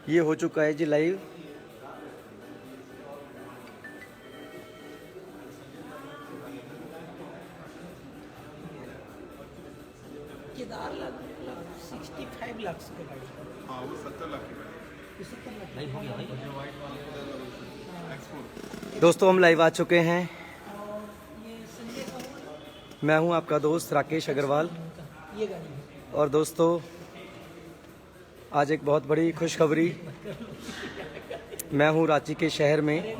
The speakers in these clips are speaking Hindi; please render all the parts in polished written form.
ये हो चुका है जी लाइव। केदार 65 लाख के गाड़ी। हाँ वो 70 लाख की गाड़ी हो गया दोस्तों हम लाइव आ चुके हैं। ये संजय का मैं हूं आपका दोस्त राकेश अग्रवाल। ये गाड़ी है। और दोस्तों आज एक बहुत बड़ी खुशखबरी, मैं हूं रांची के शहर में।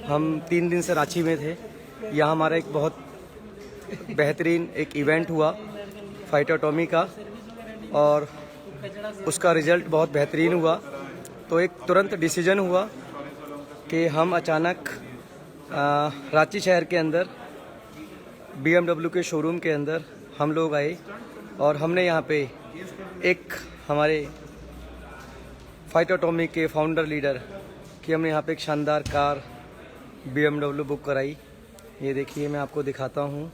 हम 3 दिन से रांची में थे। यहाँ हमारा एक बहुत बेहतरीन एक इवेंट हुआ फाइटर टॉमी का, और उसका रिजल्ट बहुत बेहतरीन हुआ। तो एक तुरंत डिसीजन हुआ कि हम अचानक रांची शहर के अंदर BMW के शोरूम के अंदर हम लोग आए, और हमने यहाँ पे एक हमारे फाइटर टॉमी के फाउंडर लीडर कि हमने यहाँ पे एक शानदार कार BMW बुक कराई। ये देखिए मैं आपको दिखाता हूँ।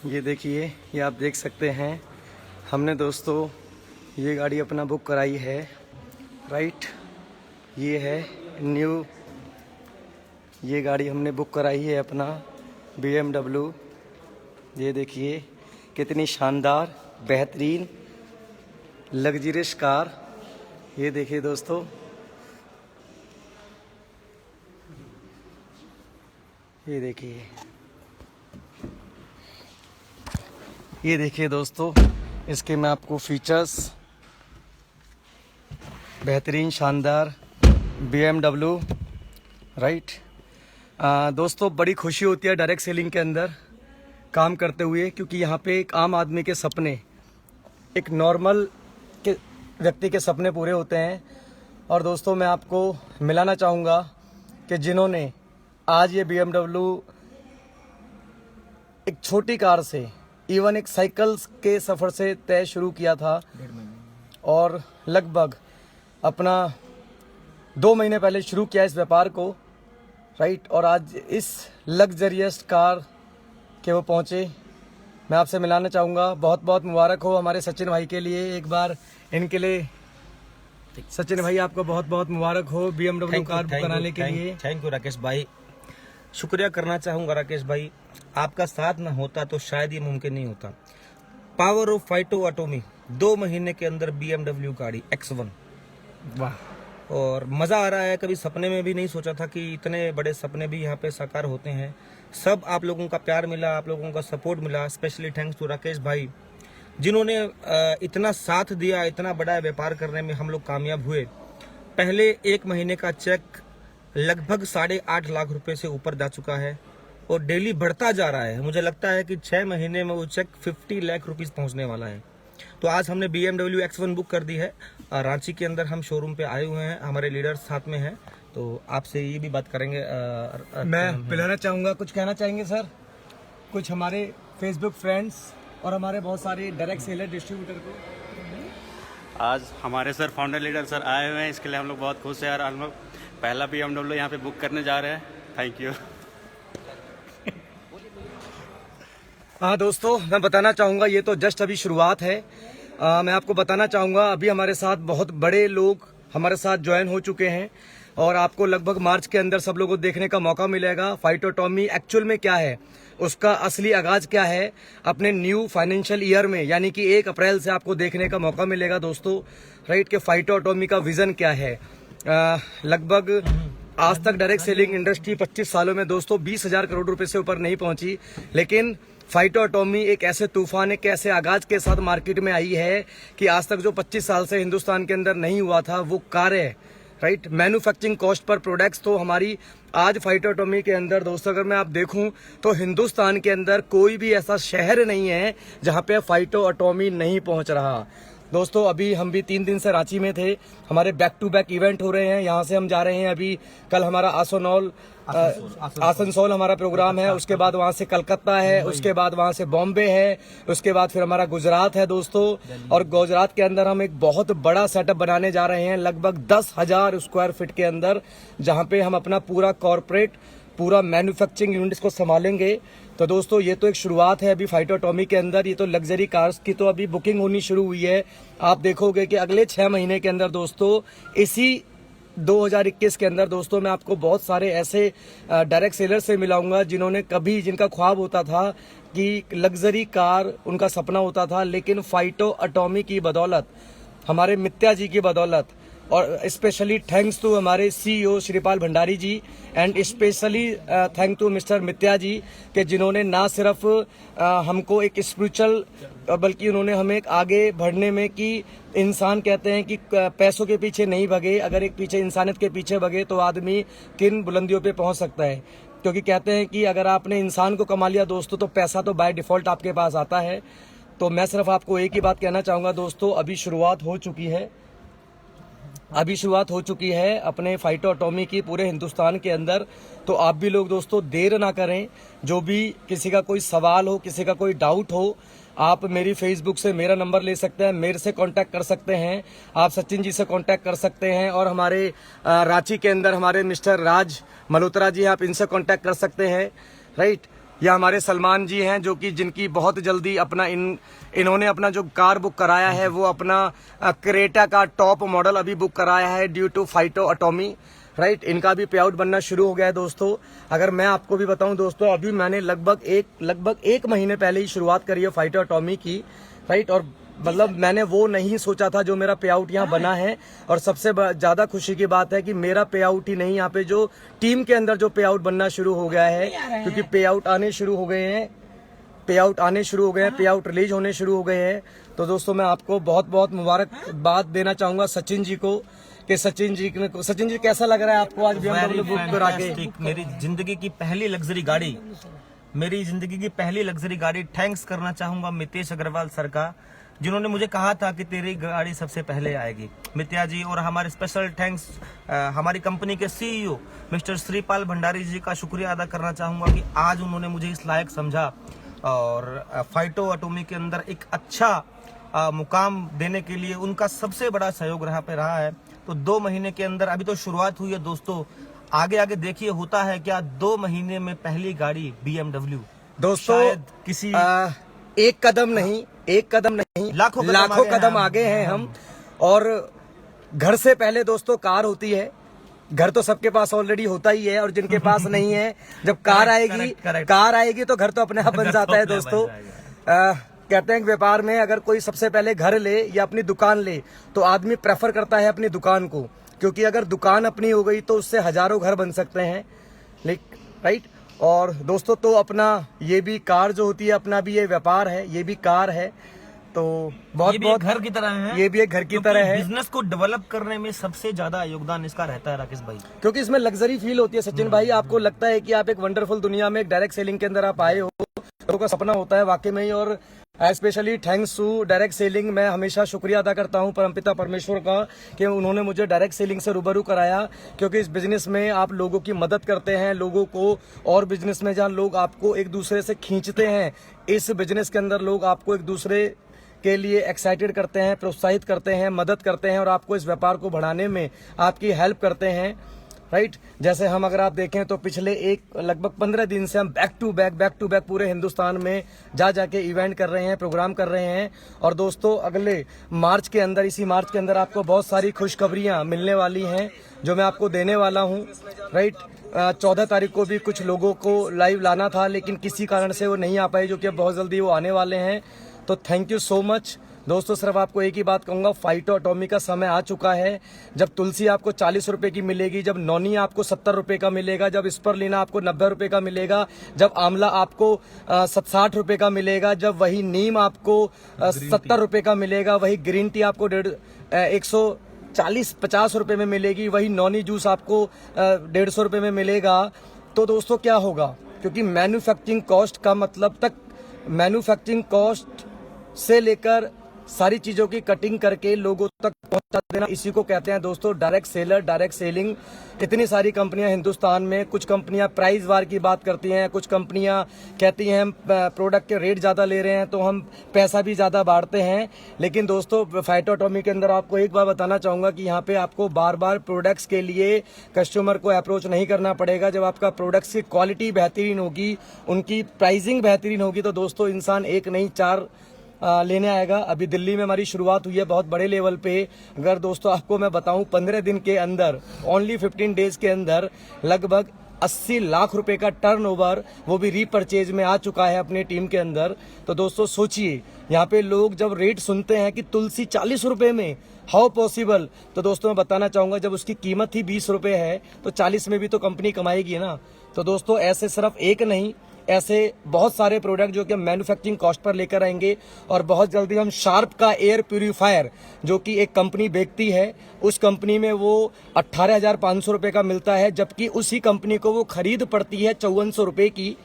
ये देखिए, ये आप देख सकते हैं। हमने दोस्तों ये गाड़ी अपना बुक कराई है, राइट। ये है न्यू, ये गाड़ी हमने बुक कराई है अपना BMW। ये देखिए कितनी शानदार बेहतरीन लग्जरियस कार। ये देखिए दोस्तों, ये देखिए, ये देखिए दोस्तों, इसके मैं आपको फीचर्स, बेहतरीन शानदार BMW, राइट। दोस्तों बड़ी खुशी होती है डायरेक्ट सेलिंग के अंदर काम करते हुए, क्योंकि यहाँ पे एक आम आदमी के सपने, एक नॉर्मल के व्यक्ति के सपने पूरे होते हैं। और दोस्तों मैं आपको मिलाना चाहूँगा कि जिन्होंने आज ये BMW एक छोटी कार से, इवन एक साइकिल के सफ़र से तय शुरू किया था, और लगभग अपना 2 महीने पहले शुरू किया इस व्यापार को, राइट। और आज इस लग्जरियस कार के वो पहुँचे। मैं आपसे मिलाना चाहूँगा। बहुत बहुत मुबारक हो हमारे सचिन भाई के लिए, एक बार इनके लिए। सचिन भाई आपको बहुत बहुत मुबारक हो BMW कार बुक कराने के लिए। थैंक यू राकेश भाई। शुक्रिया करना चाहूँगा राकेश भाई, आपका साथ न होता तो शायद ये मुमकिन नहीं होता। पावर ऑफ फाइटो अटोमी, 2 महीने के अंदर BMW गाड़ी X1, वाह। और मज़ा आ रहा है। कभी सपने में भी नहीं सोचा था कि इतने बड़े सपने भी यहाँ पे साकार होते हैं। सब आप लोगों का प्यार मिला, आप लोगों का सपोर्ट मिला। स्पेशली थैंक्स टू राकेश भाई, जिन्होंने इतना साथ दिया। इतना बड़ा व्यापार करने में हम लोग कामयाब हुए। पहले 1 महीने का चेक लगभग 8.5 लाख रुपए से ऊपर जा चुका है, और डेली बढ़ता जा रहा है। मुझे लगता है कि 6 महीने में वो चेक 50 लाख रुपीस पहुंचने वाला है। तो आज हमने BMW X1 बुक कर दी है। रांची के अंदर हम शोरूम पे आए हुए हैं, हमारे लीडर साथ में हैं। तो आपसे ये भी बात करेंगे। मैं पिलाना चाहूँगा, कुछ कहना चाहेंगे सर? कुछ हमारे फेसबुक फ्रेंड्स और हमारे बहुत सारे डायरेक्ट सेलर डिस्ट्रीब्यूटर को। आज हमारे सर फाउंडर लीडर सर आए हुए हैं, इसके लिए हम लोग बहुत खुश हैं। और हम लोग पहला BMW यहाँ पे बुक करने जा रहे हैं। Thank you. हाँ दोस्तों, मैं बताना चाहूँगा, ये तो जस्ट अभी शुरुआत है। मैं आपको बताना चाहूँगा, अभी हमारे साथ बहुत बड़े लोग हमारे साथ ज्वाइन हो चुके हैं, और आपको लगभग मार्च के अंदर सब लोगों को देखने का मौका मिलेगा फाइटर टॉमी एक्चुअल में क्या है, उसका असली आगाज क्या है अपने न्यू फाइनेंशियल ईयर में, यानी कि 1 अप्रैल से आपको देखने का मौका मिलेगा दोस्तों, राइट। के फाइटर टॉमी का विजन क्या है। लगभग आज तक डायरेक्ट सेलिंग इंडस्ट्री 25 सालों में दोस्तों 20,000 करोड़ रुपए से ऊपर नहीं पहुंची, लेकिन फाइटर टॉमी एक ऐसे तूफान, एक ऐसे आगाज के साथ मार्केट में आई है कि आज तक जो 25 साल से हिंदुस्तान के अंदर नहीं हुआ था वो कार है, right. Manufacturing cost per products तो हमारी आज फाइटर टॉमी के अंदर दोस्तों अगर मैं आप देखूं तो हिंदुस्तान के अंदर कोई भी ऐसा शहर नहीं है जहां पे फाइटर अटॉमी नहीं पहुंच रहा। दोस्तों अभी हम भी 3 दिन से रांची में थे, हमारे बैक टू बैक इवेंट हो रहे हैं। यहाँ से हम जा रहे हैं, अभी कल हमारा आसनसोल हमारा प्रोग्राम है, उसके बाद वहाँ से कलकत्ता है, उसके बाद वहाँ से बॉम्बे है, उसके बाद फिर हमारा गुजरात है दोस्तों। और गुजरात के अंदर हम एक बहुत बड़ा सेटअप बनाने जा रहे हैं, लगभग 10,000 स्क्वायर फीट के अंदर, जहाँ पे हम अपना पूरा कॉर्पोरेट पूरा मैन्युफैक्चरिंग यूनिट्स को संभालेंगे। तो दोस्तों ये तो एक शुरुआत है अभी फाइटो एटॉमी के अंदर। ये तो लग्जरी कार्स की तो अभी बुकिंग होनी शुरू हुई है। आप देखोगे कि अगले 6 महीने के अंदर दोस्तों, इसी 2021 के अंदर दोस्तों, मैं आपको बहुत सारे ऐसे डायरेक्ट सेलर से मिलाऊंगा जिन्होंने कभी, जिनका ख्वाब होता था कि लग्जरी कार उनका सपना होता था, लेकिन फाइटो एटॉमी की बदौलत, हमारे मित्या जी की बदौलत, और स्पेशली थैंक्स टू हमारे CEO Shripal Bhandari ji and specially thank to mister Mitya ji के जिन्होंने ना सिर्फ हमको एक स्पिरिचुअल, बल्कि उन्होंने हमें एक आगे बढ़ने में, कि इंसान कहते हैं कि पैसों के पीछे नहीं भगे, अगर एक पीछे इंसानियत के पीछे भगे तो आदमी किन बुलंदियों पे पहुंच सकता है। क्योंकि कहते हैं कि अगर आपने इंसान को कमा लिया दोस्तों तो पैसा तो बाय डिफॉल्ट आपके पास आता है। तो मैं सिर्फ आपको एक ही बात कहना चाहूँगा दोस्तों, अभी शुरुआत हो चुकी है अपने फाइटो एटॉमी की पूरे हिंदुस्तान के अंदर। तो आप भी लोग दोस्तों देर ना करें। जो भी किसी का कोई सवाल हो, किसी का कोई डाउट हो, आप मेरी फेसबुक से मेरा नंबर ले सकते हैं, मेरे से कांटेक्ट कर सकते हैं, आप सचिन जी से कांटेक्ट कर सकते हैं, और हमारे रांची के अंदर हमारे मिस्टर राज मल्होत्रा जी, आप इनसे कांटेक्ट कर सकते हैं, राइट। या हमारे सलमान जी हैं जो कि जिनकी बहुत जल्दी अपना इन्होंने अपना जो कार बुक कराया है वो अपना क्रेटा का टॉप मॉडल अभी बुक कराया है ड्यू टू फाइटो एटॉमी, राइट। इनका भी पे आउट बनना शुरू हो गया है दोस्तों। अगर मैं आपको भी बताऊं दोस्तों, अभी मैंने लगभग एक महीने पहले ही शुरुआत करी है फाइटो एटॉमी की, राइट। और मतलब मैंने वो नहीं सोचा था जो मेरा पे आउट यहाँ बना है। और सबसे ज्यादा खुशी की बात है कि मेरा पे आउट ही नहीं, यहाँ पे जो टीम के अंदर जो पे आउट बनना शुरू हो गया है, क्योंकि पे आउट आने शुरू हो गए हैं, पे आउट रिलीज होने शुरू हो गए हैं। तो दोस्तों मैं आपको बहुत बहुत मुबारकबाद देना चाहूंगा सचिन जी को, कि सचिन जी कैसा लग रहा है आपको आज BMW बुक करा के? मेरी जिंदगी की पहली लग्जरी गाड़ी, थैंक्स करना चाहूंगा मितेश अग्रवाल सर का, जिन्होंने मुझे कहा था कि तेरी गाड़ी सबसे पहले आएगी। मित्या जी, और हमारे स्पेशल थैंक्स हमारी कंपनी के CEO मिस्टर श्रीपाल भंडारी जी का शुक्रिया अदा करना चाहूंगा कि आज उन्होंने मुझे इस लायक समझा और फाइटो एटॉमी के अंदर एक अच्छा मुकाम देने के लिए उनका सबसे बड़ा सहयोग रहा है। तो 2 महीने के अंदर, अभी तो शुरुआत हुई है दोस्तों, आगे देखिए होता है क्या। 2 महीने में पहली गाड़ी BMW दोस्तों, किसी एक कदम नहीं लाखों कदम आगे हैं हम। और घर से पहले दोस्तों कार होती है। घर तो सबके पास ऑलरेडी होता ही है, और जिनके पास नहीं है, जब कार आएगी तो घर तो अपने आप बन जाता है दोस्तों। कहते हैं कि व्यापार में अगर कोई सबसे पहले घर ले या अपनी दुकान ले तो आदमी प्रेफर करता है अपनी दुकान को, क्योंकि अगर दुकान अपनी हो गई तो उससे हजारों घर बन सकते हैं, राइट। और दोस्तों तो अपना ये भी कार जो होती है, अपना भी ये व्यापार है, ये भी कार है। तो बहुत घर की तरह है, ये भी एक घर की तरह है। बिजनेस को डेवलप करने में सबसे ज्यादा योगदान इसका रहता है राकेश भाई, क्योंकि इसमें लग्जरी फील होती है। सचिन भाई, आपको लगता है कि आप एक वंडरफुल दुनिया में एक डायरेक्ट सेलिंग के अंदर आप आए हो, लोगों का सपना होता है वाकई में ही। और specially thanks to direct selling, मैं हमेशा शुक्रिया अदा करता हूं परमपिता परमेश्वर का कि उन्होंने मुझे डायरेक्ट सेलिंग से रूबरू कराया। क्योंकि इस बिजनेस में आप लोगों की मदद करते हैं, लोगों को, और बिजनेस में जहां लोग आपको एक दूसरे से खींचते हैं, इस बिजनेस के अंदर लोग आपको एक दूसरे के लिए एक्साइटेड करते हैं, प्रोत्साहित करते हैं, मदद करते हैं, और आपको इस व्यापार को बढ़ाने में आपकी हेल्प करते हैं, राइट। जैसे हम अगर आप देखें तो पिछले लगभग 15 दिन से हम बैक टू बैक पूरे हिंदुस्तान में जाके इवेंट कर रहे हैं, प्रोग्राम कर रहे हैं। और दोस्तों अगले मार्च के अंदर, इसी मार्च के अंदर आपको बहुत सारी खुशखबरियां मिलने वाली हैं जो मैं आपको देने वाला हूं, राइट। 14 तारीख को भी कुछ लोगों को लाइव लाना था, लेकिन किसी कारण से वो नहीं आ पाए, जो कि अब बहुत जल्दी वो आने वाले हैं। तो थैंक यू सो मच दोस्तों। सिर्फ आपको एक ही बात कहूंगा, फाइटो एटॉमी का समय आ चुका है। जब तुलसी आपको 40 रुपए की मिलेगी, जब नौनी आपको 70 रुपए का मिलेगा, जब स्परलिना आपको 90 रुपए का मिलेगा, जब आंवला आपको 60 रुपए का मिलेगा, जब वही नीम आपको 70 रुपए का मिलेगा, वही ग्रीन टी आपको 140-50 रुपए में मिलेगी, वही नौनी जूस आपको 150 रुपए में मिलेगा, तो दोस्तों क्या होगा? क्योंकि मैन्युफैक्चरिंग कॉस्ट का मतलब तक, मैन्युफैक्चरिंग कॉस्ट से लेकर सारी चीजों की कटिंग करके लोगों तक पहुंचा देना, इसी को कहते हैं दोस्तों डायरेक्ट सेलर, डायरेक्ट सेलिंग। इतनी सारी कंपनियां हिंदुस्तान में, कुछ कंपनियां प्राइस वार की बात करती हैं, कुछ कंपनियां कहती हैं हम प्रोडक्ट के रेट ज्यादा ले रहे हैं तो हम पैसा भी ज्यादा बांटते हैं। लेकिन दोस्तों फाइटो एटॉमिक के अंदर आपको एक बार बताना चाहूंगा कि यहाँ पे आपको बार बार प्रोडक्ट्स के लिए कस्टमर को अप्रोच नहीं करना पड़ेगा। जब आपका प्रोडक्ट्स की क्वालिटी बेहतरीन होगी, उनकी प्राइसिंग बेहतरीन होगी, तो दोस्तों इंसान एक नहीं 4 लेने आएगा। अभी दिल्ली में हमारी शुरुआत हुई है बहुत बड़े लेवल पे। अगर दोस्तों आपको मैं बताऊं 15 दिन के अंदर, ओनली 15 डेज के अंदर लगभग 80 लाख रुपए का टर्नओवर, वो भी रीपरचेज में आ चुका है अपनी टीम के अंदर। तो दोस्तों सोचिए, यहाँ पे लोग जब रेट सुनते हैं कि तुलसी 40 रुपए में, हाउ पॉसिबल। तो दोस्तों मैं बताना चाहूंगा जब उसकी कीमत ही 20 रुपए है तो 40 में भी तो कंपनी कमाएगी ना। तो दोस्तों ऐसे सिर्फ एक नहीं, ऐसे बहुत सारे प्रोडक्ट जो कि हम मैन्युफैक्चरिंग कॉस्ट पर लेकर आएंगे। और बहुत जल्दी हम शार्प का एयर प्यूरीफायर, जो कि एक कंपनी बेचती है, उस कंपनी में वो 18,500 रुपए का मिलता है, जबकि उसी कंपनी को वो खरीद पड़ती है 5400 रुपए की।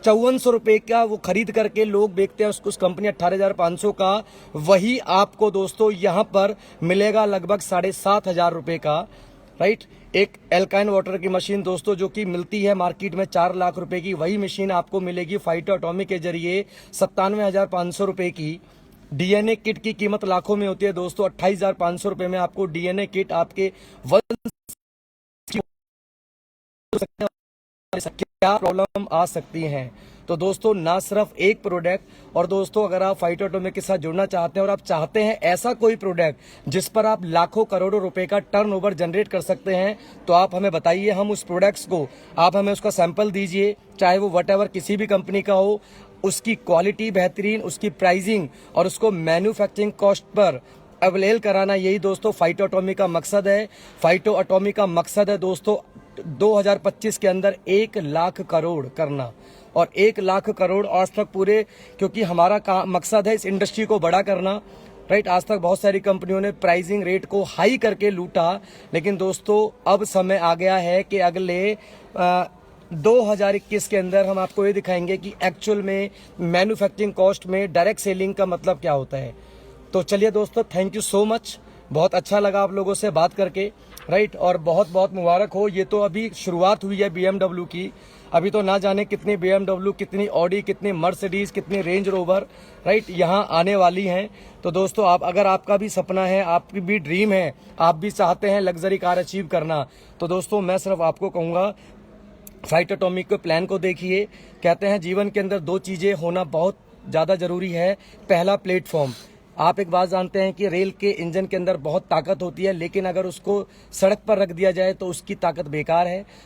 5400 रुपए का वो खरीद करके लोग बेचते हैं उस कंपनी 18,500 का। वही आपको दोस्तों यहाँ पर मिलेगा लगभग 7,500 रुपए का, राइट। एक एल्काइन वाटर की मशीन दोस्तों जो कि मिलती है मार्केट में 4 लाख रुपए की, वही मशीन आपको मिलेगी फाइटो एटॉमिक के जरिए 97,500 रुपए की। डीएनए किट की कीमत लाखों में होती है दोस्तों, 28,500 रुपए में आपको डीएनए किट आपके क्या प्रॉब्लम आ सकती हैं। तो दोस्तों ना सिर्फ एक प्रोडक्ट, और दोस्तों अगर आप फाइटो एटॉमिक के साथ जुड़ना चाहते हैं और आप चाहते हैं ऐसा कोई प्रोडक्ट जिस पर आप लाखों करोड़ों रुपए का टर्नओवर जनरेट कर सकते हैं, तो आप हमें बताइए। हम उस प्रोडक्ट्स को, आप हमें उसका सैंपल दीजिए, चाहे वो व्हाटएवर किसी भी कंपनी का हो, उसकी क्वालिटी बेहतरीन, उसकी प्राइसिंग और उसको मैन्युफैक्चरिंग कॉस्ट पर अवेलेबल कराना, यही दोस्तों फाइटो एटॉमिक का मकसद है। फाइटो एटॉमिक का मकसद है दोस्तों 2025 के अंदर 1 लाख करोड़ करना, और 1 लाख करोड़ आज तक पूरे, क्योंकि हमारा मकसद है इस इंडस्ट्री को बड़ा करना, राइट। आज तक बहुत सारी कंपनियों ने प्राइसिंग रेट को हाई करके लूटा, लेकिन दोस्तों अब समय आ गया है कि अगले 2021 के अंदर हम आपको ये दिखाएंगे कि एक्चुअल में मैन्युफैक्चरिंग कॉस्ट में डायरेक्ट सेलिंग का मतलब क्या होता है। तो चलिए दोस्तों, थैंक यू सो मच, बहुत अच्छा लगा आप लोगों से बात करके, राइट। और बहुत बहुत मुबारक हो, ये तो अभी शुरुआत हुई है BMW की। अभी तो ना जाने कितनी BMW, कितनी ऑडी, कितनी मर्सिडीज, कितनी रेंज रोवर, राइट, यहाँ आने वाली हैं। तो दोस्तों आप, अगर आपका भी सपना है, आपकी भी ड्रीम है, आप भी चाहते हैं लग्जरी कार अचीव करना, तो दोस्तों मैं सिर्फ आपको कहूँगा फाइटो एटॉमिक के प्लान को देखिए। कहते हैं जीवन के अंदर 2 चीजें होना बहुत ज्यादा जरूरी है। पहला प्लेटफॉर्म। आप एक बात जानते हैं कि रेल के इंजन के अंदर बहुत ताकत होती है, लेकिन अगर उसको सड़क पर रख दिया जाए तो उसकी ताकत बेकार है।